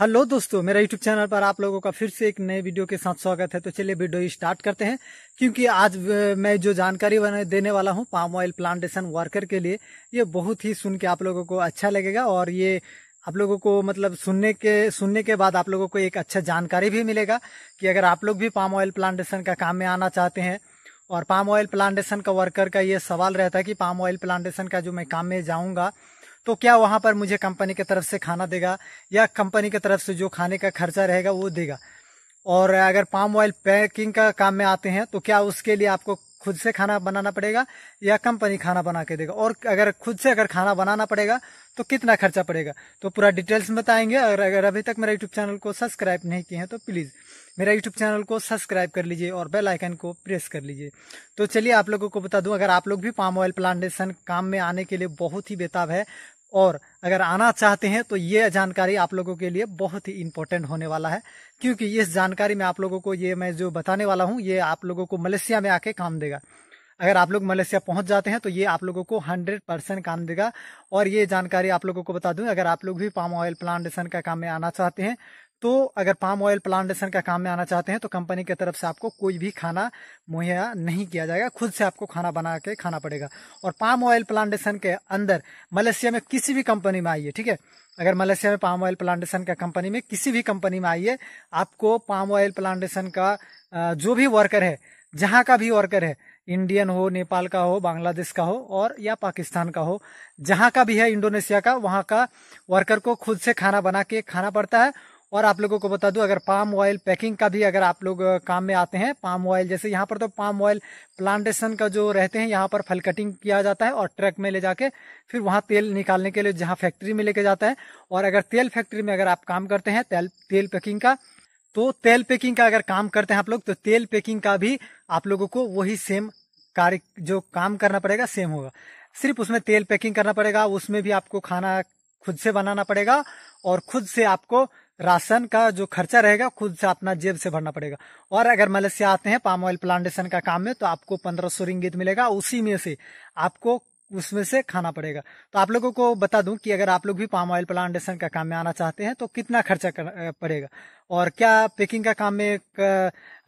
Hello दोस्तों, मेरा YouTube channel पर आप लोगों का फिर से एक नए वीडियो के साथ स्वागत है। तो चलिए वीडियो स्टार्ट करते हैं। क्योंकि आज मैं जो जानकारी देने वाला हूं पाम ऑयल प्लांटेशन वर्कर के लिए, ये बहुत ही सुन के आप लोगों को अच्छा लगेगा और ये आप लोगों को मतलब सुनने के बाद आप लोगों को एक अच्छा जानकारी भी मिलेगा कि अगर आप लोग भी पाम ऑयल प्लांटेशन का काम में आना चाहते हैं और पाम ऑयल प्लांटेशन का वर्कर का ये सवाल रहता है कि पाम ऑयल प्लांटेशन का जो मैं काम में जाऊंगा तो क्या वहां पर मुझे कंपनी की तरफ से खाना देगा या कंपनी की तरफ से जो खाने का खर्चा रहेगा वो देगा। और अगर पाम ऑयल पैकिंग का काम में आते हैं तो क्या उसके लिए आपको खुद से खाना बनाना पड़ेगा या कंपनी खाना बना के देगा, और अगर खाना बनाना पड़ेगा तो कितना खर्चा पड़ेगा। तो पूरा डिटेल्स में बताएंगे। और अगर अभी तक मेरा यूट्यूब चैनल को सब्सक्राइब नहीं किए हैं तो प्लीज मेरा यूट्यूब चैनल को सब्सक्राइब कर लीजिए और बेल आइकन को प्रेस कर लीजिए। तो चलिए आप लोगों को बता दूं, अगर आप लोग भी पाम ऑयल प्लांटेशन काम में आने के लिए बहुत ही बेताब है और अगर आना चाहते हैं तो ये जानकारी आप लोगों के लिए बहुत ही इंपॉर्टेंट होने वाला है। क्योंकि इस जानकारी में आप लोगों को ये मैं जो बताने वाला हूँ ये आप लोगों को मलेशिया में आके काम देगा। अगर आप लोग मलेशिया पहुंच जाते हैं तो ये आप लोगों को 100% काम देगा। और ये जानकारी आप लोगों को बता दूं, अगर आप लोग भी पाम ऑयल प्लांटेशन का काम में आना चाहते हैं तो अगर पाम ऑयल प्लांटेशन का काम में आना चाहते हैं तो कंपनी की तरफ से आपको कोई भी खाना मुहैया नहीं किया जाएगा, खुद से आपको खाना बना के खाना पड़ेगा। और पाम ऑयल प्लांटेशन के अंदर मलेशिया में किसी भी कंपनी में आइए, ठीक है, अगर मलेशिया में पाम ऑयल प्लांटेशन का कंपनी में किसी भी कंपनी में आइए, आपको पाम ऑयल प्लांटेशन का जो भी वर्कर है, जहां का भी वर्कर है, इंडियन हो, नेपाल का हो, बांग्लादेश का हो और या पाकिस्तान का हो, जहां का भी है, इंडोनेशिया का, वहां का वर्कर को खुद से खाना बना के खाना पड़ता है। और आप लोगों को बता दूं, अगर पाम ऑयल पैकिंग का भी अगर आप लोग काम में आते हैं, पाम ऑयल जैसे यहाँ पर तो पाम ऑयल प्लांटेशन का जो रहते हैं यहाँ पर फल कटिंग किया जाता है और ट्रक में ले जाके फिर वहां तेल निकालने के लिए जहाँ फैक्ट्री में लेके जाता है। और अगर तेल फैक्ट्री में अगर आप काम करते हैं तेल पैकिंग का, तो तेल पैकिंग का अगर काम करते हैं आप लोग तो तेल पैकिंग का भी आप लोगों को वही सेम कार्य जो काम करना पड़ेगा सेम होगा। सिर्फ उसमें तेल पैकिंग करना पड़ेगा, उसमें भी आपको खाना खुद से बनाना पड़ेगा और खुद से आपको राशन का जो खर्चा रहेगा खुद से अपना जेब से भरना पड़ेगा। और अगर मलेशिया आते हैं पाम ऑयल प्लांटेशन का काम में तो आपको 1500 रिंगित मिलेगा, उसी में से आपको उसमें से खाना पड़ेगा। तो आप लोगों को बता दूं कि अगर आप लोग भी पाम ऑयल प्लांटेशन का काम में आना चाहते हैं तो कितना खर्चा पड़ेगा और क्या पैकिंग का काम में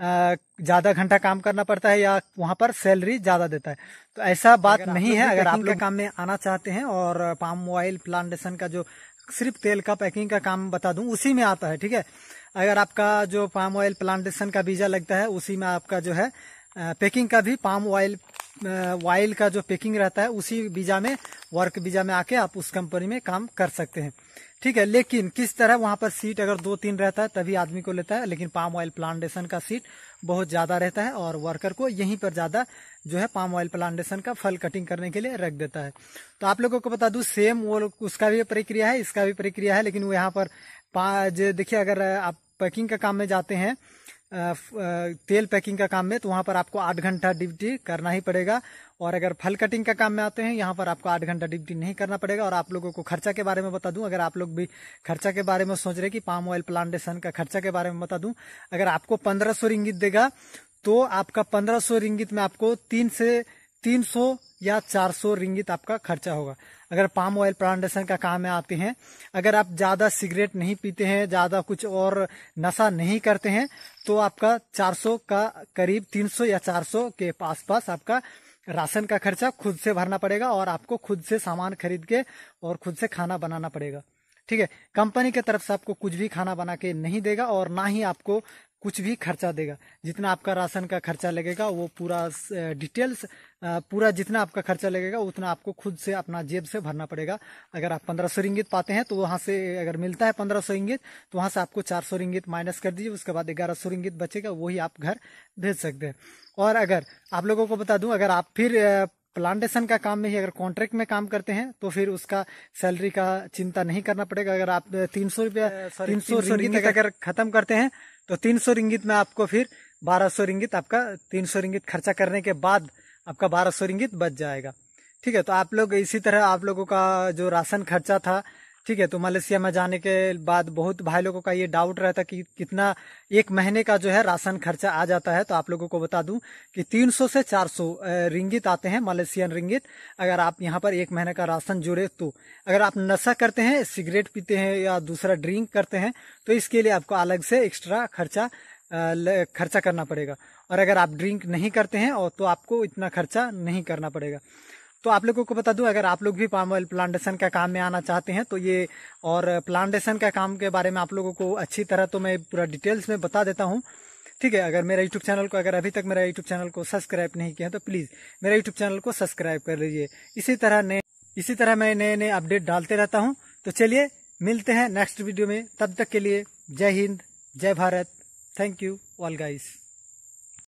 ज्यादा घंटा काम करना पड़ता है या वहां पर सैलरी ज्यादा देता है। तो ऐसा बात नहीं है। अगर आप लोग काम में आना चाहते हैं और पाम ऑयल प्लांटेशन का जो सिर्फ तेल का पैकिंग का काम बता दूं उसी में आता है, ठीक है। अगर आपका जो पाम ऑयल प्लांटेशन का वीजा लगता है उसी में आपका जो है पैकिंग का भी पाम ऑयल का जो पैकिंग रहता है उसी वीजा में, वर्क वीजा में आके आप उस कंपनी में काम कर सकते हैं, ठीक है। लेकिन किस तरह वहां पर सीट अगर 2-3 रहता है तभी आदमी को लेता है, लेकिन पाम ऑयल प्लांटेशन का सीट बहुत ज्यादा रहता है और वर्कर को यहीं पर ज्यादा जो है पाम ऑयल प्लांटेशन का फल कटिंग करने के लिए रख देता है। तो आप लोगों को बता दूं सेम वो उसका भी प्रक्रिया है, इसका भी प्रक्रिया है, लेकिन वो यहाँ पर देखिए अगर आप पैकिंग का काम में जाते हैं तेल पैकिंग का काम में तो वहां पर आपको 8 घंटा ड्यूटी करना ही पड़ेगा। और अगर फल कटिंग का काम में आते हैं यहाँ पर आपको 8 घंटा ड्यूटी नहीं करना पड़ेगा। और आप लोगों को खर्चा के बारे में बता दूं, अगर आप लोग भी खर्चा के बारे में सोच रहे कि पाम ऑयल प्लांटेशन का खर्चा के बारे में बता दूं, अगर आपको 1500 रिंगित देगा तो आपका 1500 रिंगित में आपको 300 या 400 रिंगित आपका खर्चा होगा। अगर पाम ऑयल प्लांटेशन का काम में आते हैं, अगर आप ज्यादा सिगरेट नहीं पीते हैं, ज्यादा कुछ और नशा नहीं करते हैं तो आपका 400 का करीब 300 या 400 के पास आपका राशन का खर्चा खुद से भरना पड़ेगा और आपको खुद से सामान खरीद के और खुद से खाना बनाना पड़ेगा, ठीक है। कंपनी की तरफ से आपको कुछ भी खाना बना के नहीं देगा और ना ही आपको कुछ भी खर्चा देगा। जितना आपका राशन का खर्चा लगेगा वो पूरा डिटेल्स पूरा जितना आपका खर्चा लगेगा उतना आपको खुद से अपना जेब से भरना पड़ेगा। अगर आप 1500 रिंगित पाते हैं तो वहां से अगर मिलता है 1500 रिंगित तो वहां से आपको 400 रिंगित माइनस कर दीजिए, उसके बाद 1100 रिंगित बचेगा, वही आप घर भेज सकते हैं। और अगर आप लोगों को बता दूं, अगर आप फिर प्लांटेशन का काम में ही अगर कॉन्ट्रैक्ट में काम करते हैं तो फिर उसका सैलरी का चिंता नहीं करना पड़ेगा। अगर आप 300 रिंगित अगर खत्म करते हैं तो 300 रिंगित में आपको फिर 1200 रिंगित आपका 300 रिंगित खर्चा करने के बाद आपका 1200 रिंगित बच जाएगा, ठीक है। तो आप लोग इसी तरह आप लोगों का जो राशन खर्चा था ठीक है। तो मलेशिया में जाने के बाद बहुत भाई लोगों का ये डाउट रहता कि कितना एक महीने का जो है राशन खर्चा आ जाता है। तो आप लोगों को बता दूं कि 300 से 400 रिंगित आते हैं, मलेशियन रिंगित, अगर आप यहाँ पर एक महीने का राशन जोड़े तो। अगर आप नशा करते हैं, सिगरेट पीते हैं या दूसरा ड्रिंक करते हैं तो इसके लिए आपको अलग से एक्स्ट्रा खर्चा करना पड़ेगा। और अगर आप ड्रिंक नहीं करते हैं और तो आपको इतना खर्चा नहीं करना पड़ेगा। तो आप लोगों को बता दूं, अगर आप लोग भी पाम ऑयल प्लांटेशन का काम में आना चाहते हैं तो ये, और प्लांटेशन का काम के बारे में आप लोगों को अच्छी तरह तो मैं पूरा डिटेल्स में बता देता हूं। ठीक है। अगर मेरा यूट्यूब चैनल को, अगर अभी तक मेरा यूट्यूब चैनल को सब्सक्राइब नहीं किया तो प्लीज मेरा यूट्यूब चैनल को सब्सक्राइब कर लीजिए। इसी तरह मैं नए नए अपडेट डालते रहता हूँ। तो चलिए मिलते हैं नेक्स्ट वीडियो में, तब तक के लिए जय हिंद, जय Bharat, thank you all guys.